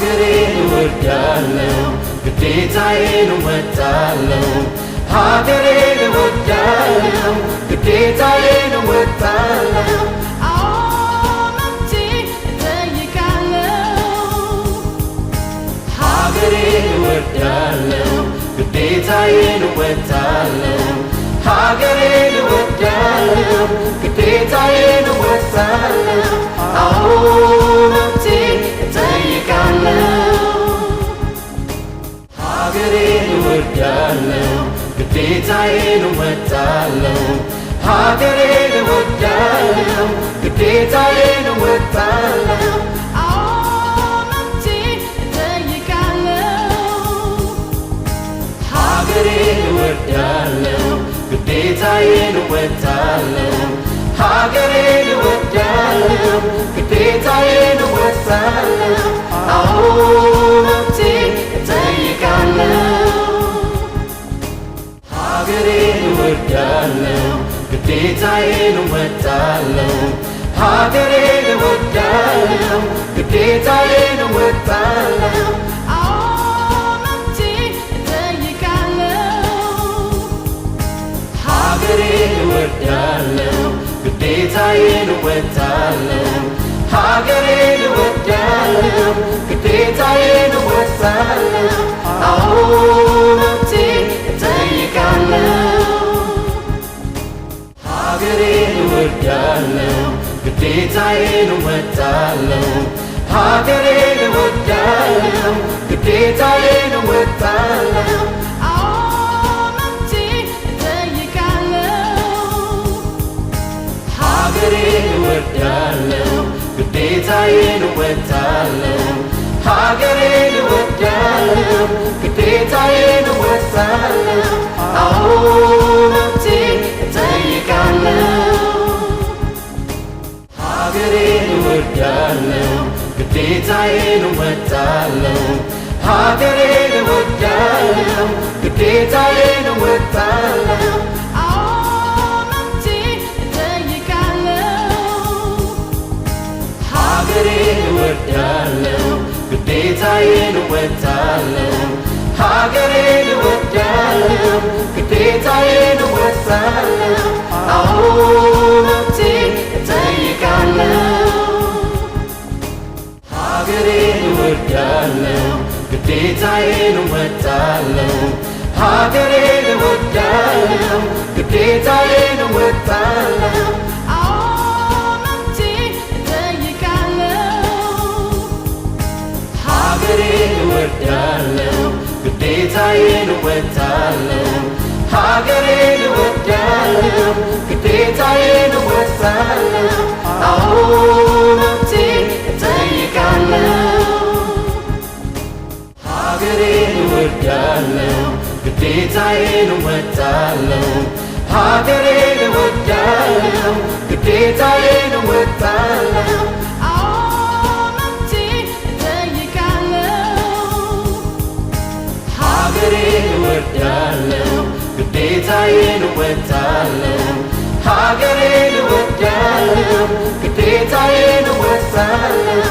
ሀገሬን እወዳለሁ ግዴታዬን እወጣለሁ ሀገሬን እወዳለሁ ግዴታዬን እወጣለሁ ሀገሬን እወዳለሁ ግዴታዬን እወጣለሁ ሀገሬን እወዳለሁ ግዴታዬን እወጣለሁ አዎ መብቴ እጠይቃለሁ ሀገሬን እወዳለሁ ግዴታዬን እወጣለሁ ሀገሬን እወዳለሁ ግዴታዬን እወጣለሁ ሀገሬን እወዳለሁ ግዴታዬን እወጣለሁ ሀገሬን እወዳለሁ ግዴታዬን እወጣለሁ አዎ መብቴ እጠይቃለሁ ሀገሬን እወዳለሁ ግዴታዬን እወጣለሁ ሀገሬን እወዳለሁ ግዴታዬን እወጣለሁ ሀገሬን እወዳለሁ ግዴታዬን እወጣለሁ ሀገሬን እወዳለሁ ግዴታዬን እወጣለሁ አዎ መብቴ እጠይቃለሁ ሀገሬን እወዳለሁ ግዴታዬን እወጣለሁ ሀገሬን እወዳለሁ ግዴታዬን እወጣለሁ ሀገሬን እወዳለሁ ግዴታዬን እወጣለሁ ሀገሬን እወዳለሁ ግዴታዬን እወጣለሁ አዎ መብቴ እጠይቃለሁ ሀገሬን እወዳለሁ ግዴታዬን እወጣለሁ ሀገሬን እወዳለሁ ግዴታዬን እወጣለሁ ሀገሬን እወዳለሁ ግዴታዬን እወጣለሁ ሀገሬን እወዳለሁ ግዴታዬን እወጣለሁ አዎ መብቴ እጠይቃለሁ ሀገሬን እወዳለሁ ግዴታዬን እወጣለሁ ሀገሬን እወዳለሁ ግዴታዬን እወጣለሁ ሀገሬን እወዳለሁ ግዴታዬን እወጣለሁ ሀገሬን እወዳለሁ ግዴታዬን እወጣለሁ አዎ መብቴ እጠይቃለሁ ሀገሬን እወዳለሁ ግዴታዬን እወጣለሁ ሀገሬን እወዳለሁ ግዴታዬን እወጣለሁ ሀገሬን እወዳለሁ ግዴታዬን እወጣለሁ ሀገሬን እወዳለሁ ግዴታዬን እወጣለሁ